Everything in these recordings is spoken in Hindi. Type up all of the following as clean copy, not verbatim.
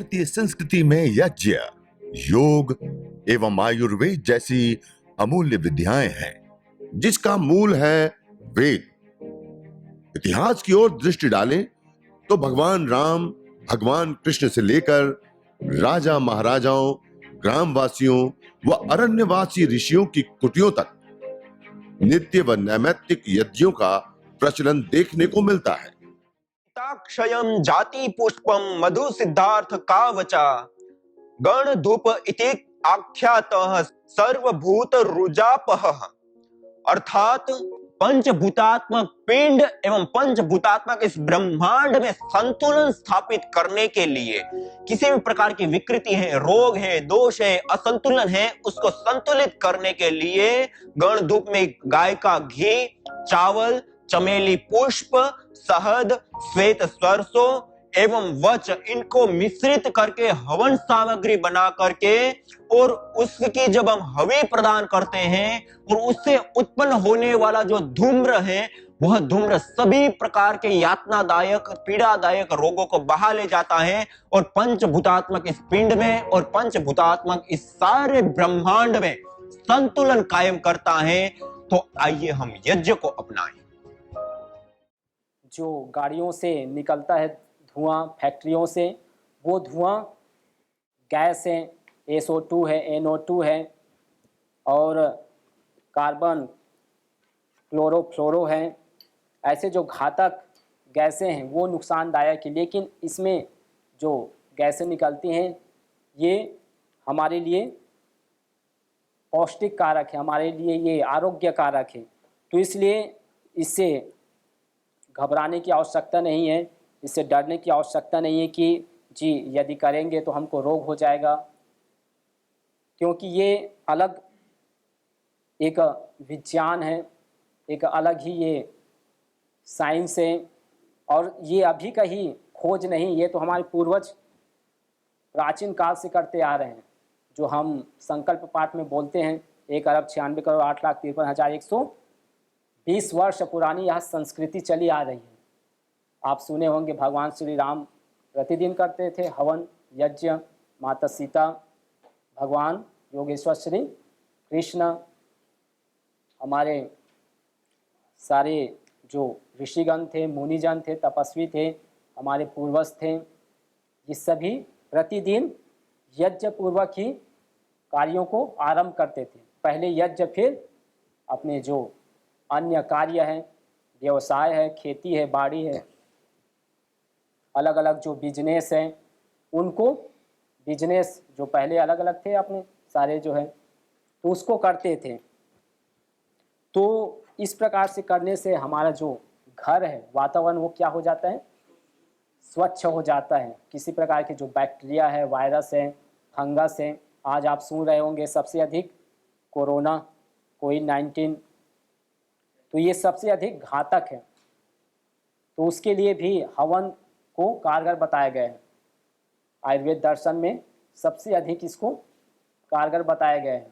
भारतीय संस्कृति में यज्ञ, योग एवं आयुर्वेद जैसी अमूल्य विद्याएं हैं, जिसका मूल है वेद। इतिहास की ओर दृष्टि डालें तो भगवान राम, भगवान कृष्ण से लेकर राजा महाराजाओं, ग्रामवासियों व अरण्यवासी ऋषियों की कुटियों तक नित्य व नैमित्तिक यज्ञों का प्रचलन देखने को मिलता है। क्षयं जाति पुष्पम मधु सिद्धार्थ का वचा गण धूप इति आख्यातः सर्वभूत रुजापह। अर्थात पंचभूतात्मक पिंड एवं पंचभूतात्मक इस ब्रह्मांड में संतुलन स्थापित करने के लिए किसी भी प्रकार की विकृति है, रोग है, दोष है, असंतुलन है, उसको संतुलित करने के लिए गण धूप में गाय का घी, चावल, चमेली पुष्प, शहद, श्वेत सरसों एवं वच इनको मिश्रित करके हवन सामग्री बना करके और उसकी जब हम हवि प्रदान करते हैं और उससे उत्पन्न होने वाला जो धूम्र है वह धूम्र सभी प्रकार के यातनादायक, पीड़ादायक रोगों को बहा ले जाता है और पंचभूतात्मक इस पिंड में और पंचभूतात्मक इस सारे ब्रह्मांड में संतुलन कायम करता है। तो आइए हम यज्ञ को अपनाएं। जो गाड़ियों से निकलता है धुआं, फैक्ट्रियों से, वो धुआं गैस है, SO2 है, NO2 है और कार्बन क्लोरोफ्लोरो है। ऐसे जो घातक गैसें हैं वो नुकसानदायक है, लेकिन इसमें जो गैसें निकलती हैं ये हमारे लिए पौष्टिक कारक है, हमारे लिए ये आरोग्य कारक है। तो इसलिए इससे घबराने की आवश्यकता नहीं है, इससे डरने की आवश्यकता नहीं है कि जी यदि करेंगे तो हमको रोग हो जाएगा, क्योंकि ये अलग एक विज्ञान है, एक अलग ही ये साइंस है और ये अभी का ही खोज नहीं, ये तो हमारे पूर्वज प्राचीन काल से करते आ रहे हैं। जो हम संकल्प पाठ में बोलते हैं 1,96,08,53,120 वर्ष पुरानी यह संस्कृति चली आ रही है। आप सुने होंगे भगवान श्री राम प्रतिदिन करते थे हवन यज्ञ, माता सीता, भगवान योगेश्वर श्री कृष्ण, हमारे सारे जो ऋषिगण थे, मुनिजन थे, तपस्वी थे, हमारे पूर्वज थे, ये सभी प्रतिदिन यज्ञ पूर्वक ही कार्यों को आरंभ करते थे। पहले यज्ञ, फिर अपने जो अन्य कार्य हैं, व्यवसाय है, खेती है, बाड़ी है, अलग अलग जो बिजनेस हैं उनको, बिजनेस जो पहले अलग अलग थे अपने सारे जो है, तो उसको करते थे। तो इस प्रकार से करने से हमारा जो घर है, वातावरण, वो क्या हो जाता है, स्वच्छ हो जाता है। किसी प्रकार के जो बैक्टीरिया है, वायरस है, फंगस है, आज आप सुन रहे होंगे सबसे अधिक कोरोना, कोविड-19, तो ये सबसे अधिक घातक है। तो उसके लिए भी हवन को कारगर बताया गया है। आयुर्वेद दर्शन में सबसे अधिक इसको कारगर बताया गया है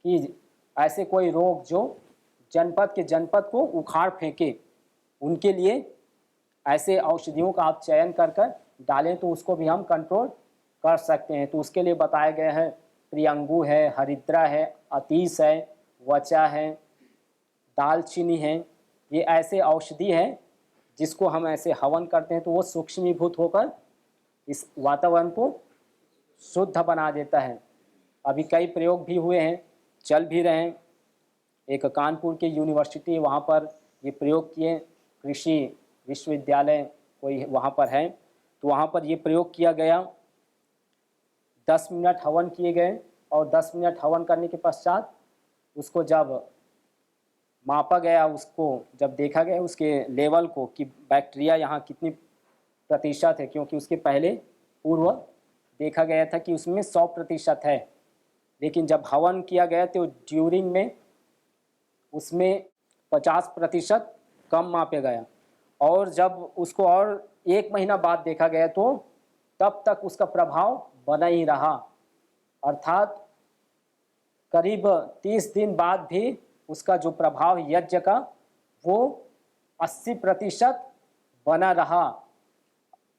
कि ऐसे कोई रोग जो जनपद के जनपद को उखाड़ फेंके, उनके लिए ऐसे औषधियों का आप चयन कर कर डालें तो उसको भी हम कंट्रोल कर सकते हैं। तो उसके लिए बताया गया है प्रियंगू है, हरिद्रा है, अतीस है, वचा है, दालचीनी है। ये ऐसे औषधि है जिसको हम ऐसे हवन करते हैं तो वो सूक्ष्मीभूत होकर इस वातावरण को शुद्ध बना देता है। अभी कई प्रयोग भी हुए हैं, चल भी रहे हैं। एक कानपुर के यूनिवर्सिटी, वहाँ पर ये प्रयोग किए, कृषि विश्वविद्यालय कोई वहाँ पर है, तो वहाँ पर ये प्रयोग किया गया। 10 मिनट हवन किए गए और 10 मिनट हवन करने के पश्चात उसको जब मापा गया, उसको जब देखा गया उसके लेवल को कि बैक्टीरिया यहाँ कितनी प्रतिशत है, क्योंकि उसके पहले पूर्व देखा गया था कि उसमें 100% है, लेकिन जब हवन किया गया तो ड्यूरिंग में उसमें 50% कम मापा गया और जब उसको और 1 महीना बाद देखा गया तो तब तक उसका प्रभाव बना ही रहा। अर्थात करीब 30 दिन बाद भी उसका जो प्रभाव यज्ञ का वो 80% बना रहा।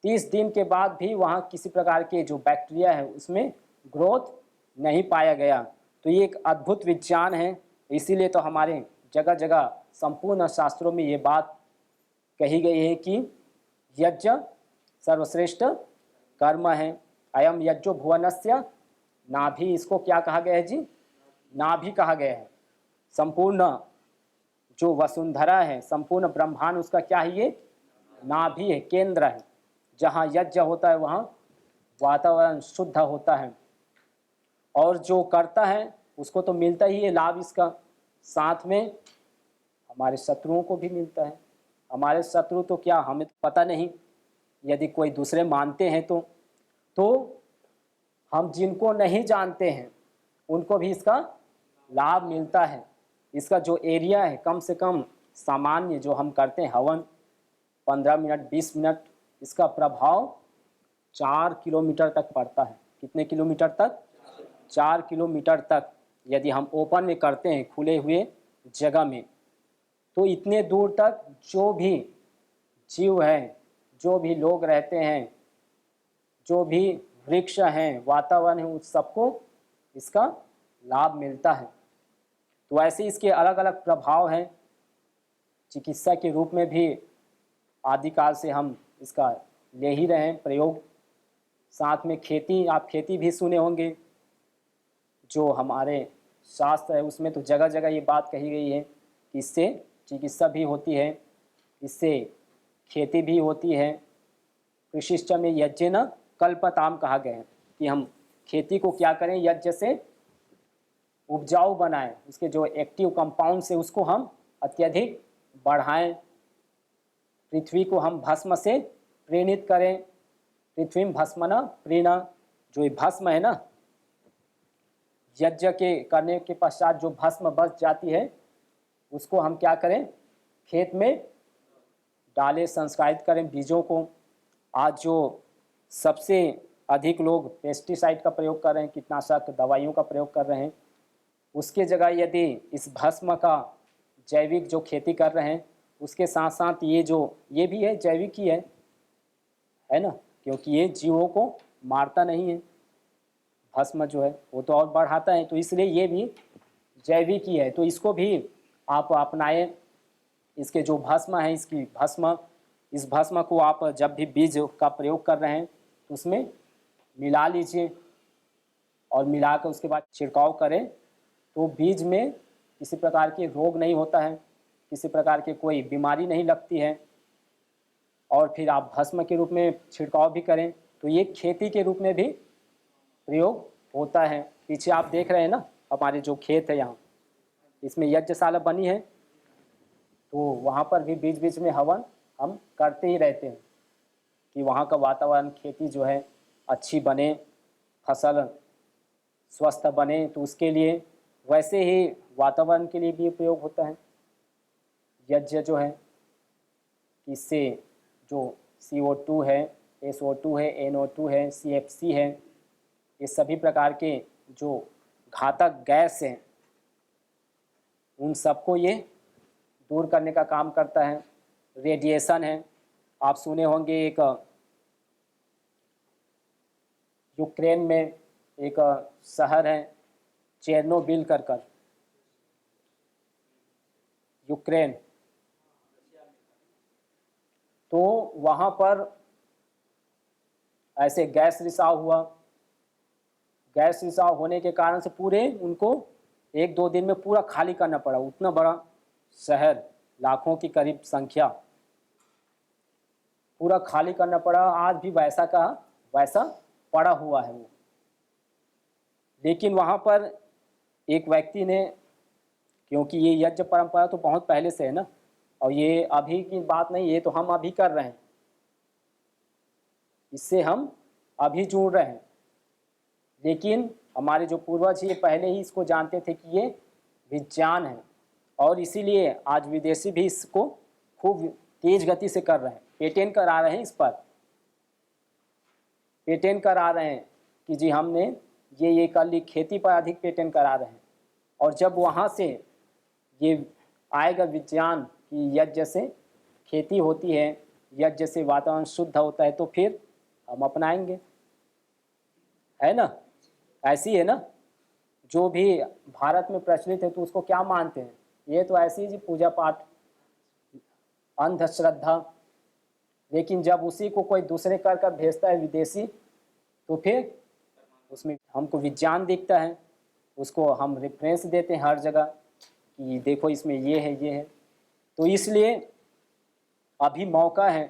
30 दिन के बाद भी वहाँ किसी प्रकार के जो बैक्टीरिया है उसमें ग्रोथ नहीं पाया गया। तो ये एक अद्भुत विज्ञान है। इसीलिए तो हमारे जगह जगह संपूर्ण शास्त्रों में ये बात कही गई है कि यज्ञ सर्वश्रेष्ठ कर्म है। अयम यज्ञो भुवनस्य नाभि, इसको क्या कहा गया है जी? नाभि कहा गया है। संपूर्ण जो वसुंधरा है, संपूर्ण ब्रह्मांड, उसका क्या है? ये नाभि है, केंद्र है। जहाँ यज्ञ होता है वहाँ वातावरण शुद्ध होता है, और जो करता है उसको तो मिलता ही है लाभ इसका, साथ में हमारे शत्रुओं को भी मिलता है। हमारे शत्रु तो क्या, हमें तो पता नहीं, यदि कोई दूसरे मानते हैं तो हम जिनको नहीं जानते हैं उनको भी इसका लाभ मिलता है। इसका जो एरिया है, कम से कम सामान्य जो हम करते हैं हवन 15 मिनट 20 मिनट, इसका प्रभाव 4 किलोमीटर तक पड़ता है। कितने किलोमीटर तक? 4 किलोमीटर तक यदि हम ओपन में करते हैं, खुले हुए जगह में, तो इतने दूर तक जो भी जीव है, जो भी लोग रहते हैं, जो भी वृक्ष हैं, वातावरण है, उस सबको इसका लाभ मिलता है। तो ऐसे इसके अलग अलग प्रभाव हैं। चिकित्सा के रूप में भी आदिकाल से हम इसका ले ही रहे हैं प्रयोग। साथ में खेती, आप खेती भी सुने होंगे, जो हमारे शास्त्र है उसमें तो जगह जगह ये बात कही गई है कि इससे चिकित्सा भी होती है, इससे खेती भी होती है। कृषिश्च में यज्ञ न कल्पताम कहा गया है कि हम खेती को क्या करें, यज्ञ से उपजाऊ बनाएं, उसके जो एक्टिव कंपाउंड से उसको हम अत्यधिक बढ़ाएं। पृथ्वी को हम भस्म से प्रेरित करें। पृथ्वी भस्म न प्रीण, जो ये भस्म है ना, यज्ञ के करने के पश्चात जो भस्म बच जाती है उसको हम क्या करें, खेत में डालें, संस्कारित करें बीजों को। आज जो सबसे अधिक लोग पेस्टिसाइड का प्रयोग कर रहे हैं, कीटनाशक दवाइयों का प्रयोग कर रहे हैं, उसके जगह यदि इस भस्म का जैविक जो खेती कर रहे हैं, उसके साथ साथ ये भी है जैविक ही है ना, क्योंकि ये जीवों को मारता नहीं है। भस्म जो है वो तो और बढ़ाता है, तो इसलिए ये भी जैविक ही है। तो इसको भी आप अपनाएं। इसके जो भस्म है, इस भस्म को आप जब भी बीज का प्रयोग कर रहे हैं तो उसमें मिला लीजिए, और मिलाकर उसके बाद छिड़काव करें, तो बीज में किसी प्रकार के रोग नहीं होता है, किसी प्रकार की कोई बीमारी नहीं लगती है। और फिर आप भस्म के रूप में छिड़काव भी करें तो ये खेती के रूप में भी प्रयोग होता है। पीछे आप देख रहे हैं ना, हमारे जो खेत है यहाँ, इसमें यज्ञशाला बनी है, तो वहाँ पर भी बीच बीच में हवन हम करते ही रहते हैं कि वहाँ का वातावरण, खेती जो है अच्छी बने, फसल स्वस्थ बने। तो उसके लिए वैसे ही वातावरण के लिए भी उपयोग होता है यज्ञ जो है। इससे जो CO2 है, SO2 है, NO2 है, CFC है, ये सभी प्रकार के जो घातक गैस हैं उन सबको ये दूर करने का काम करता है। रेडिएशन है, आप सुने होंगे, एक यूक्रेन में एक शहर है चेरनोबिल कर यूक्रेन, तो वहाँ पर ऐसे गैस रिसाव हुआ। गैस रिसाव होने के कारण से पूरे उनको 1-2 दिन में पूरा खाली करना पड़ा। उतना बड़ा शहर, लाखों की करीब संख्या, पूरा खाली करना पड़ा। आज भी वैसा का वैसा पड़ा हुआ है वो। लेकिन वहाँ पर एक व्यक्ति ने, क्योंकि ये यज्ञ परंपरा तो बहुत पहले से है ना, और ये अभी की बात नहीं, ये तो हम अभी कर रहे हैं, इससे हम अभी जुड़ रहे हैं। लेकिन हमारे जो पूर्वज ये पहले ही इसको जानते थे कि ये विज्ञान है, और इसीलिए आज विदेशी भी इसको खूब तेज गति से कर रहे हैं, पेटेंट करा रहे हैं, इस पर पेटेंट करा रहे हैं कि जी हमने ये कर ली। खेती पर अधिक पेटेंट करा रहे हैं। और जब वहाँ से ये आएगा विज्ञान कि यज्ञ से खेती होती है, यज्ञ से वातावरण शुद्ध होता है तो फिर हम अपनाएंगे, है ना। ऐसी है ना, जो भी भारत में प्रचलित है तो उसको क्या मानते हैं, ये तो ऐसी जी पूजा पाठ, अंधश्रद्धा। लेकिन जब उसी को कोई दूसरे कर कर भेजता है विदेशी, तो फिर उसमें हमको विज्ञान दिखता है, उसको हम रेफरेंस देते हैं हर जगह कि देखो इसमें ये है ये है। तो इसलिए अभी मौका है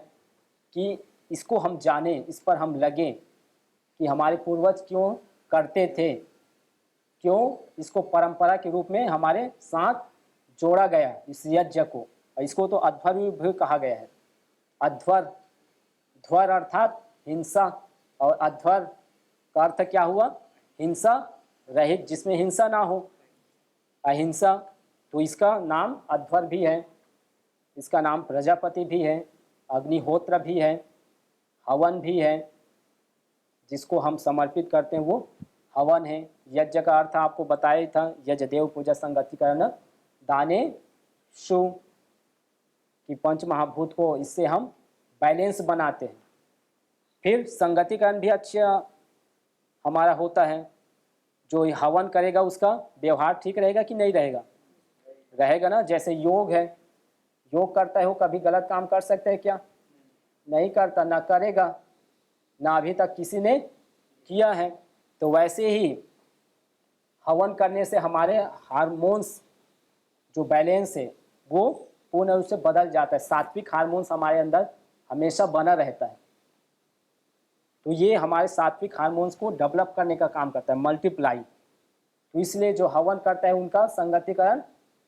कि इसको हम जानें, इस पर हम लगें कि हमारे पूर्वज क्यों करते थे, क्यों इसको परंपरा के रूप में हमारे साथ जोड़ा गया इस यज्ञ को। इसको तो अध्वर भी कहा गया है। अध्वर, ध्वर अर्थात हिंसा, और अध्वर का अर्थ क्या हुआ, हिंसा रहित, जिसमें हिंसा ना हो, अहिंसा। तो इसका नाम अध्वर भी है, इसका नाम प्रजापति भी है, अग्निहोत्र भी है, हवन भी है, जिसको हम समर्पित करते हैं वो हवन है। यज्ञ का अर्थ आपको बताया था, यज्ञ देव पूजा संगतिकरण दाने शु, कि पंच महाभूत को इससे हम बैलेंस बनाते हैं। फिर संगतिकरण भी अच्छा हमारा होता है, जो हवन करेगा उसका व्यवहार ठीक रहेगा कि नहीं रहेगा, रहेगा ना। जैसे योग है, योग करता है वो कभी गलत काम कर सकता है क्या, नहीं करता, ना करेगा, ना अभी तक किसी ने किया है। तो वैसे ही हवन करने से हमारे हार्मोन्स जो बैलेंस है वो पूर्ण रूप से बदल जाता है, सात्विक हार्मोन्स हमारे अंदर हमेशा बना रहता है। तो ये हमारे सात्विक हार्मोन्स को डेवलप करने का काम करता है, मल्टीप्लाई। तो इसलिए जो हवन करता है उनका संगतिकरण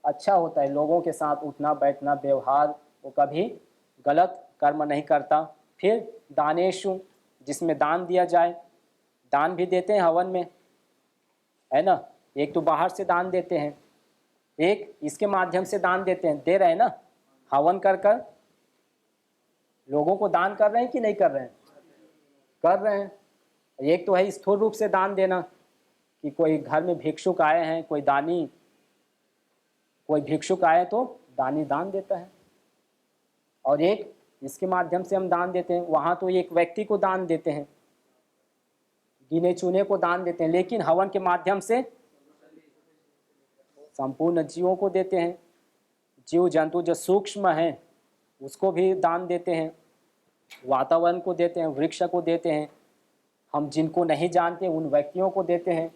अच्छा होता है, लोगों के साथ उठना बैठना व्यवहार, वो कभी गलत कर्म नहीं करता। फिर दानेशु, जिसमें दान दिया जाए, दान भी देते हैं हवन में, है ना। एक तो बाहर से दान देते हैं, एक इसके माध्यम से दान देते हैं, दे रहे हैं ना, हवन कर कर लोगों को दान कर रहे हैं कि नहीं कर रहे हैं, कर रहे हैं। एक तो है स्थूल रूप से दान देना, कि कोई घर में भिक्षुक आए हैं, कोई दानी, कोई भिक्षुक आए तो दानी दान देता है। और एक इसके माध्यम से हम दान देते हैं, वहाँ तो एक व्यक्ति को दान देते हैं, गिने चुने को दान देते हैं, लेकिन हवन के माध्यम से संपूर्ण जीवों को देते हैं। जीव जंतु जो सूक्ष्म हैं उसको भी दान देते हैं, वातावरण को देते हैं, वृक्ष को देते हैं, हम जिनको नहीं जानते उन व्यक्तियों को देते हैं,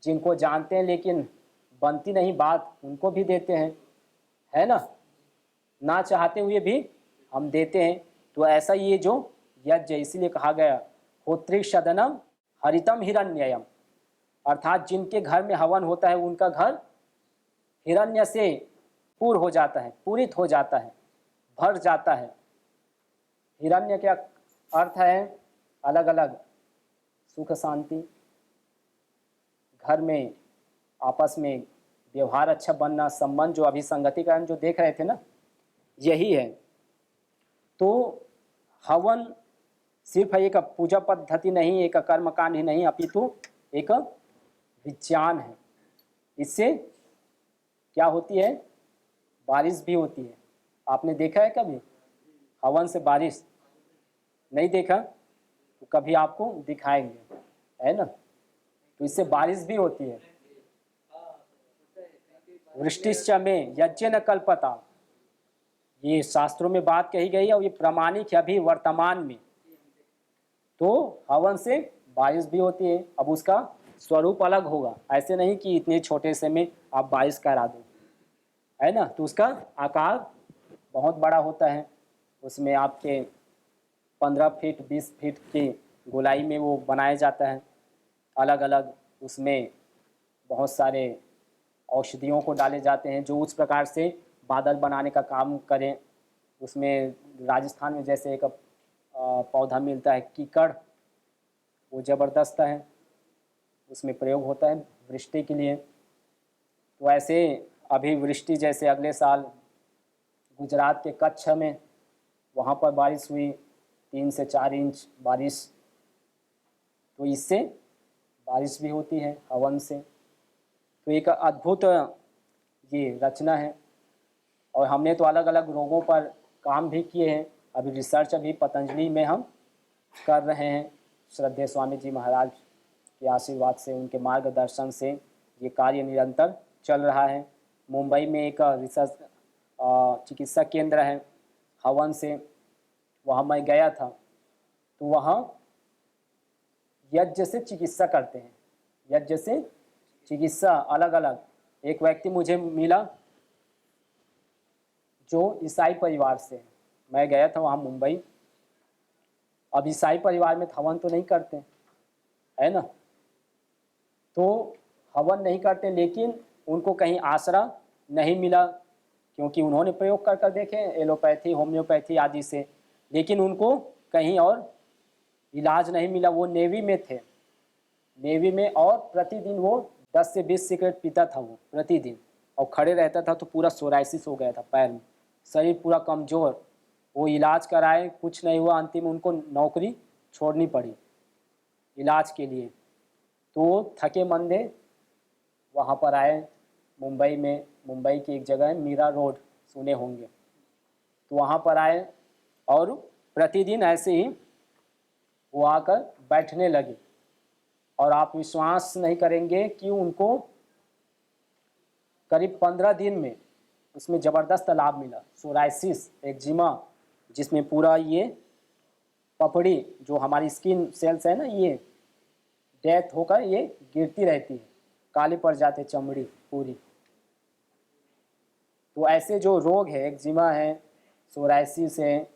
जिनको जानते हैं लेकिन बनती नहीं बात उनको भी देते हैं, है ना, ना चाहते हुए भी हम देते हैं। तो ऐसा ये जो यज्ञ, इसीलिए कहा गया होत्री सदनम हरितम हिरण्ययम, अर्थात जिनके घर में हवन होता है उनका घर हिरण्य से पूर्ण हो जाता है, पूरित हो जाता है, भर जाता है। हिरण्य क्या अर्थ है, अलग अलग सुख शांति, घर में आपस में व्यवहार अच्छा बनना, संबंध जो अभी संगतिकरण जो देख रहे थे ना, यही है। तो हवन सिर्फ एक पूजा पद्धति नहीं, एक कर्मकांड ही नहीं, अपितु एक विज्ञान है। इससे क्या होती है, बारिश भी होती है। आपने देखा है कभी हवन से बारिश? नहीं देखा तो कभी आपको दिखाएंगे, है ना। तो इससे बारिश भी होती है। वृष्टिश्च में यज्ञ न कल्पता, ये शास्त्रों में बात कही गई है और ये प्रामाणिक है अभी वर्तमान में। तो हवन से बारिश भी होती है। अब उसका स्वरूप अलग होगा, ऐसे नहीं कि इतने छोटे से में आप बारिश करा दो, है ना। तो उसका आकार बहुत बड़ा होता है, उसमें आपके 15 फीट 20 फीट की गोलाई में वो बनाया जाता है, अलग अलग। उसमें बहुत सारे औषधियों को डाले जाते हैं जो उस प्रकार से बादल बनाने का काम करें। उसमें राजस्थान में जैसे एक पौधा मिलता है कीकड़, वो ज़बरदस्त है, उसमें प्रयोग होता है वृष्टि के लिए। तो ऐसे अभी वृष्टि जैसे अगले साल गुजरात के कच्छ में वहाँ पर बारिश हुई, 3 से 4 इंच बारिश। तो इससे बारिश भी होती है हवन से। तो एक अद्भुत ये रचना है। और हमने तो अलग अलग रोगों पर काम भी किए हैं, अभी रिसर्च अभी पतंजलि में हम कर रहे हैं। श्रद्धेय स्वामी जी महाराज के आशीर्वाद से, उनके मार्गदर्शन से ये कार्य निरंतर चल रहा है। मुंबई में एक रिसर्च चिकित्सा केंद्र है हवन से, वहाँ मैं गया था। तो वहाँ यज्ञ से चिकित्सा करते हैं, यज्ञ से चिकित्सा अलग अलग। एक व्यक्ति मुझे मिला जो ईसाई परिवार से है। मैं गया था वहाँ मुंबई। अब ईसाई परिवार में हवन तो नहीं करते, है ना, तो हवन नहीं करते, लेकिन उनको कहीं आसरा नहीं मिला, क्योंकि उन्होंने प्रयोग कर कर देखे एलोपैथी होम्योपैथी आदि से, लेकिन उनको कहीं और इलाज नहीं मिला। वो नेवी में थे, नेवी में, और प्रतिदिन वो 10 से 20 सिगरेट पीता था वो प्रतिदिन, और खड़े रहता था तो पूरा सोराइसिस हो गया था पैर में, शरीर पूरा कमज़ोर। वो इलाज कराए, कुछ नहीं हुआ, अंतिम उनको नौकरी छोड़नी पड़ी इलाज के लिए। तो थके मंदे वहाँ पर आए मुंबई में। मुंबई की एक जगह है मीरा रोड, सुने होंगे। तो वहाँ पर आए और प्रतिदिन ऐसे ही वो आकर बैठने लगे, और आप विश्वास नहीं करेंगे कि उनको करीब 15 दिन में उसमें ज़बरदस्त लाभ मिला। सोराइसिस, एक्जिमा, जिसमें पूरा ये पपड़ी जो हमारी स्किन सेल्स है ना, ये डेथ होकर ये गिरती रहती है, काले पड़ जाते चमड़ी पूरी। तो ऐसे जो रोग है, एक्जिमा है, सोराइसिस है,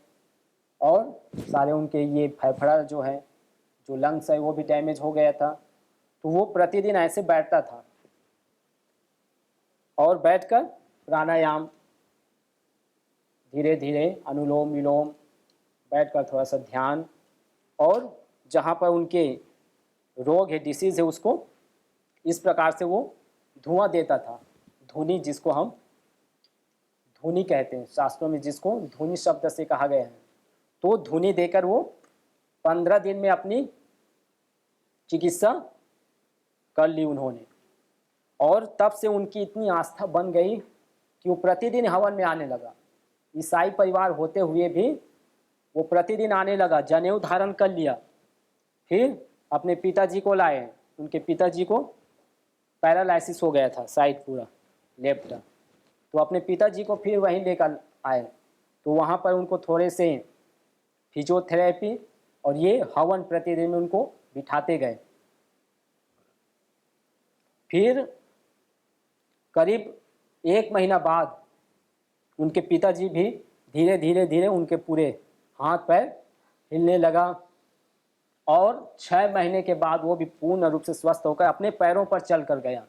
और सारे उनके ये फेफड़ा जो है, जो लंग्स है, वो भी डैमेज हो गया था। तो वो प्रतिदिन ऐसे बैठता था और बैठकर प्राणायाम, धीरे धीरे अनुलोम विलोम, बैठकर थोड़ा सा ध्यान, और जहाँ पर उनके रोग है, डिसीज़ है, उसको इस प्रकार से वो धुआं देता था। धुनी, जिसको हम धुनी कहते हैं शास्त्रों में, जिसको धुनी शब्द से कहा गया है। तो धुनी देकर वो 15 दिन में अपनी चिकित्सा कर ली उन्होंने। और तब से उनकी इतनी आस्था बन गई कि वो प्रतिदिन हवन में आने लगा। ईसाई परिवार होते हुए भी वो प्रतिदिन आने लगा, जनेऊ धारण कर लिया। फिर अपने पिताजी को लाए, उनके पिताजी को पैरालाइसिस हो गया था, साइड पूरा लेफ्ट। तो अपने पिताजी को फिर वहीं लेकर आए। तो वहाँ पर उनको थोड़े से फिजियोथेरेपी और ये हवन प्रतिदिन उनको बिठाते गए। फिर करीब 1 महीना बाद उनके पिताजी भी धीरे धीरे धीरे उनके पूरे हाथ पैर हिलने लगा, और 6 महीने के बाद वो भी पूर्ण रूप से स्वस्थ होकर अपने पैरों पर चल कर गया,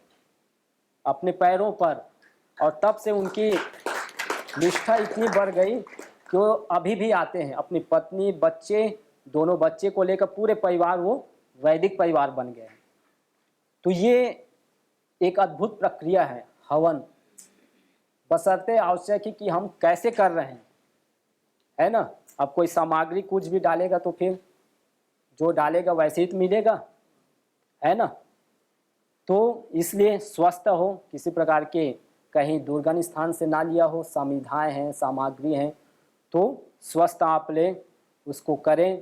अपने पैरों पर। और तब से उनकी निष्ठा इतनी बढ़ गई कि वो अभी भी आते हैं, अपनी पत्नी, बच्चे, दोनों बच्चे को लेकर पूरे परिवार, वो वैदिक परिवार बन गए। तो ये एक अद्भुत प्रक्रिया है हवन, बशर्ते आवश्यक है कि हम कैसे कर रहे हैं, है ना। अब कोई सामग्री कुछ भी डालेगा तो फिर जो डालेगा वैसे ही तो मिलेगा, है ना। तो इसलिए स्वस्थ हो, किसी प्रकार के कहीं दुर्गम स्थान से ना लिया हो, संविधाएँ हैं, सामग्री हैं, तो स्वस्थ आप ले, उसको करें,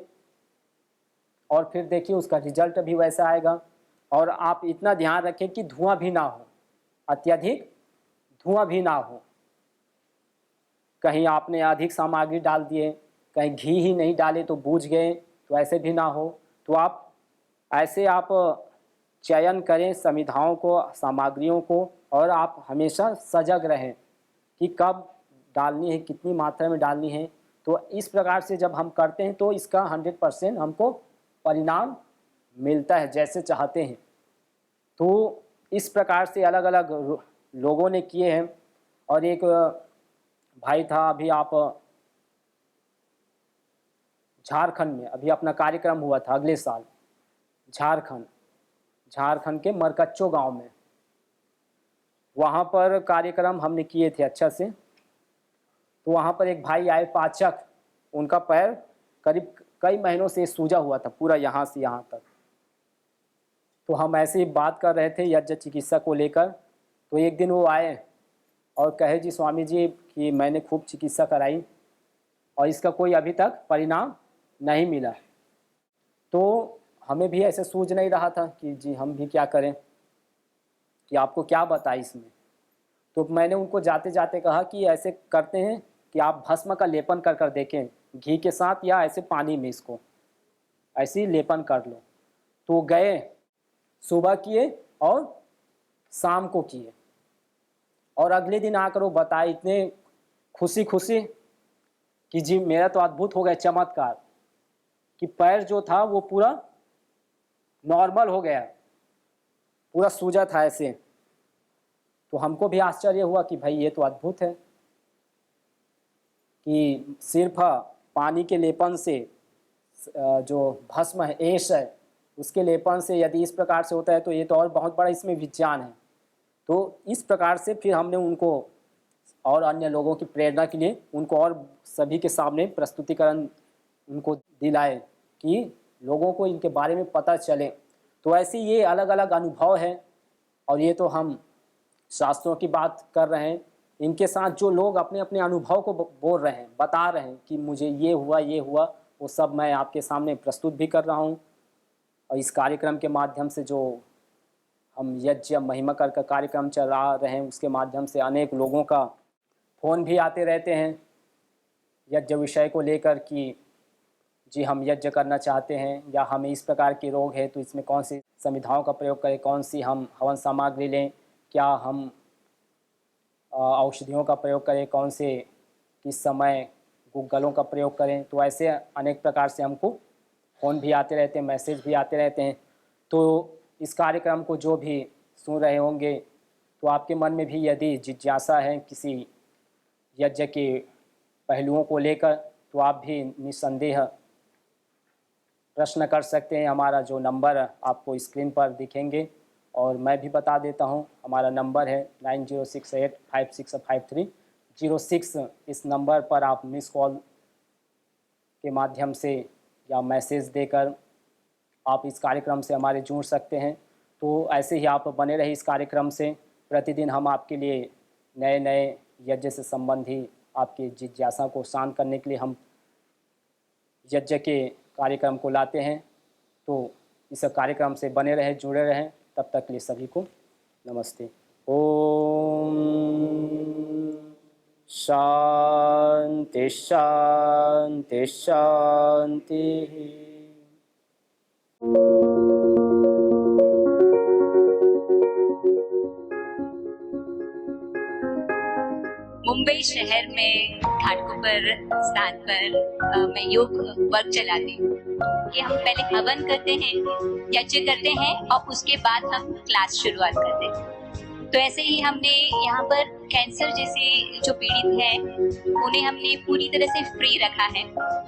और फिर देखिए उसका रिजल्ट भी वैसा आएगा। और आप इतना ध्यान रखें कि धुआं भी ना हो, अत्यधिक धुआं भी ना हो। कहीं आपने अधिक सामग्री डाल दिए, कहीं घी ही नहीं डाले तो बूझ गए, तो ऐसे भी ना हो। तो आप ऐसे आप चयन करें संविधाओं को, सामग्रियों को, और आप हमेशा सजग रहें कि कब डालनी है, कितनी मात्रा में डालनी है। तो इस प्रकार से जब हम करते हैं तो इसका 100% हमको परिणाम मिलता है जैसे चाहते हैं। तो इस प्रकार से अलग अलग लोगों ने किए हैं। और एक भाई था, अभी आप झारखंड में अभी अपना कार्यक्रम हुआ था अगले साल, झारखंड के मरकच्चो गांव में, वहाँ पर कार्यक्रम हमने किए थे अच्छा से। तो वहाँ पर एक भाई आए पाचक, उनका पैर करीब कई महीनों से सूजा हुआ था पूरा, यहाँ से यहाँ तक। तो हम ऐसे ही बात कर रहे थे यज्ञ चिकित्सा को लेकर। तो एक दिन वो आए और कहे, जी स्वामी जी कि मैंने खूब चिकित्सा कराई, और इसका कोई अभी तक परिणाम नहीं मिला। तो हमें भी ऐसे सूझ नहीं रहा था कि जी हम भी क्या करें, कि आपको क्या बताएं इसमें। तो मैंने उनको जाते जाते कहा कि ऐसे करते हैं कि आप भस्म का लेपन कर कर देखें, घी के साथ या ऐसे पानी में इसको ऐसे ही लेपन कर लो। तो गए, सुबह किए और शाम को किए, और अगले दिन आकर वो बताए इतने खुशी खुशी कि जी मेरा तो अद्भुत हो गया, चमत्कार, कि पैर जो था वो पूरा नॉर्मल हो गया, पूरा सूजा था ऐसे। तो हमको भी आश्चर्य हुआ कि भाई ये तो अद्भुत है कि सिर्फ पानी के लेपन से जो भस्म है, एश है, उसके लेपन से यदि इस प्रकार से होता है तो ये तो और बहुत बड़ा इसमें विज्ञान है। तो इस प्रकार से फिर हमने उनको और अन्य लोगों की प्रेरणा के लिए उनको और सभी के सामने प्रस्तुतिकरण उनको दिलाए कि लोगों को इनके बारे में पता चले। तो ऐसे ये अलग अलग अनुभव है, और ये तो हम शास्त्रों की बात कर रहे हैं, इनके साथ जो लोग अपने अपने अनुभव को बोल रहे हैं, बता रहे हैं कि मुझे ये हुआ, वो सब मैं आपके सामने प्रस्तुत भी कर रहा हूँ। और इस कार्यक्रम के माध्यम से जो हम यज्ञ महिमा कर का कार्यक्रम चला रहे हैं, उसके माध्यम से अनेक लोगों का फ़ोन भी आते रहते हैं यज्ञ विषय को लेकर कि जी हम यज्ञ करना चाहते हैं, या हमें इस प्रकार के रोग है तो इसमें कौन सी संविधाओं का प्रयोग करें, कौन सी हम हवन सामग्री लें, क्या हम औषधियों का प्रयोग करें, कौन से किस समय गूगलों का प्रयोग करें। तो ऐसे अनेक प्रकार से हमको फ़ोन भी आते रहते हैं, मैसेज भी आते रहते हैं। तो इस कार्यक्रम को जो भी सुन रहे होंगे, तो आपके मन में भी यदि जिज्ञासा है किसी यज्ञ के पहलुओं को लेकर, तो आप भी निस्संदेह प्रश्न कर सकते हैं। हमारा जो नंबर आपको स्क्रीन पर दिखेंगे, और मैं भी बता देता हूं, हमारा नंबर है 9068565306। इस नंबर पर आप मिस कॉल के माध्यम से या मैसेज देकर आप इस कार्यक्रम से हमारे जुड़ सकते हैं। तो ऐसे ही आप बने रहे इस कार्यक्रम से। प्रतिदिन हम आपके लिए नए नए यज्ञ से संबंधी आपकी जिज्ञासा को शांत करने के लिए हम यज्ञ के कार्यक्रम को लाते हैं। तो इस कार्यक्रम से बने रहें, जुड़े रहें। तब तक के लिए सभी को नमस्ते। ओम शांति शांति शांति। मुंबई शहर में घाटकोपर स्थान पर मैं योग वर्ग चलाती हूँ कि हम पहले हवन करते हैं, यज्ञ करते हैं, और उसके बाद हम क्लास शुरुआत करते हैं। तो ऐसे ही हमने यहाँ पर कैंसर जैसे जो पीड़ित हैं उन्हें हमने पूरी तरह से फ्री रखा है।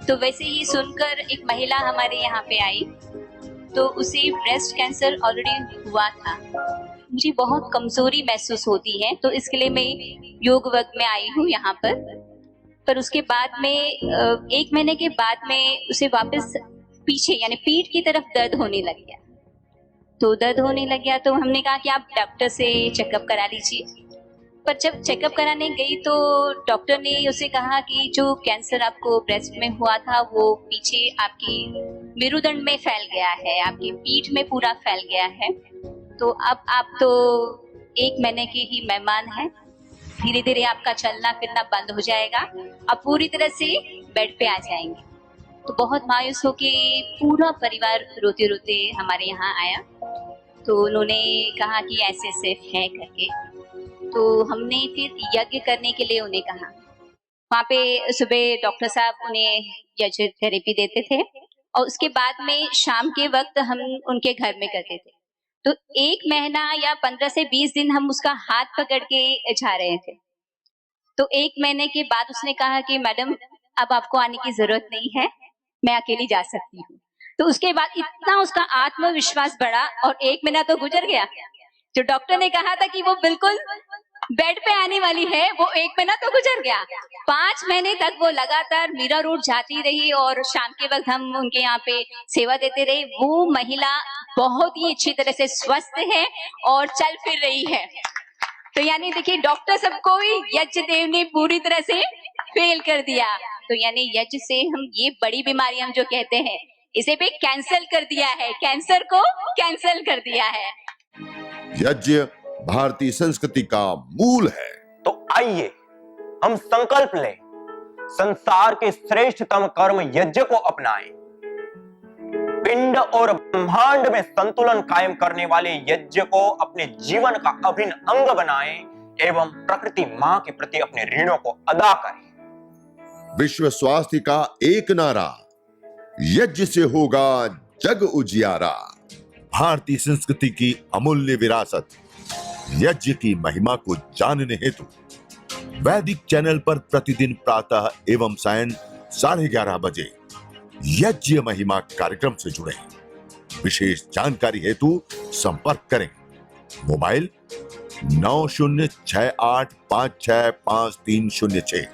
तो वैसे ही सुनकर एक महिला हमारे यहाँ पे आई, तो उसे ब्रेस्ट कैंसर ऑलरेडी हुआ था। मुझे बहुत कमजोरी महसूस होती है, तो इसके लिए मैं योग वर्ग में आई हूँ यहाँ पर उसके बाद में 1 महीने के बाद में उसे वापस पीछे यानी पीठ की तरफ दर्द होने लग गया। तो दर्द होने लग गया तो हमने कहा कि आप डॉक्टर से चेकअप करा लीजिए। पर जब चेकअप कराने गई तो डॉक्टर ने उसे कहा कि जो कैंसर आपको ब्रेस्ट में हुआ था वो पीछे आपकी मेरुदंड में फैल गया है, आपकी पीठ में पूरा फैल गया है। तो अब आप तो 1 महीने के ही मेहमान हैं, धीरे धीरे आपका चलना फिरना बंद हो जाएगा, आप पूरी तरह से बेड पे आ जाएंगे। तो बहुत मायूस होके पूरा परिवार रोते रोते हमारे यहाँ आया। तो उन्होंने कहा कि ऐसे ऐसे है करके। तो हमने फिर यज्ञ करने के लिए उन्हें कहा। वहाँ पे सुबह डॉक्टर साहब उन्हें यज्ञ थेरेपी देते थे, और उसके बाद में शाम के वक्त हम उनके घर में करते थे। तो 1 महीना या 15 से 20 दिन हम उसका हाथ पकड़ के जा रहे थे। तो 1 महीने के बाद उसने कहा कि मैडम अब आपको आने की जरूरत नहीं है, मैं अकेली जा सकती हूँ। तो उसके बाद इतना उसका आत्मविश्वास बढ़ा, और 1 महीना तो गुजर गया। जो डॉक्टर ने कहा था कि वो बिल्कुल बेड पे आने वाली है, वो 1 महीना तो गुजर गया। 5 महीने तक वो लगातार मीरा रोड जाती रही, और शाम के वक्त हम उनके यहाँ पे सेवा देते रहे। वो महिला बहुत ही अच्छी तरह से स्वस्थ है और चल फिर रही है। तो यानी देखिए, डॉक्टर सबको ही यज्ञ देव ने पूरी तरह से फेल कर दिया। तो यानी यज्ञ से हम ये बड़ी बीमारी हम जो कहते हैं इसे भी कैंसिल कर दिया है, कैंसर को कैंसिल कर दिया है। यज्ञ भारतीय संस्कृति का मूल है। तो आइए हम संकल्प लें, संसार के श्रेष्ठतम कर्म यज्ञ को अपनाएं। पिंड और ब्रह्मांड में संतुलन कायम करने वाले यज्ञ को अपने जीवन का अभिन्न अंग बनाएं एवं प्रकृति मां के प्रति अपने ऋणों को अदा करें। विश्व स्वास्थ्य का एक नारा, यज्ञ से होगा जग उजियारा। भारतीय संस्कृति की अमूल्य विरासत यज्ञ की महिमा को जानने हेतु वैदिक चैनल पर प्रतिदिन प्रातः एवं सायं 11:30 बजे यज्ञ महिमा कार्यक्रम से जुड़े। विशेष जानकारी हेतु संपर्क करें मोबाइल 9068565306।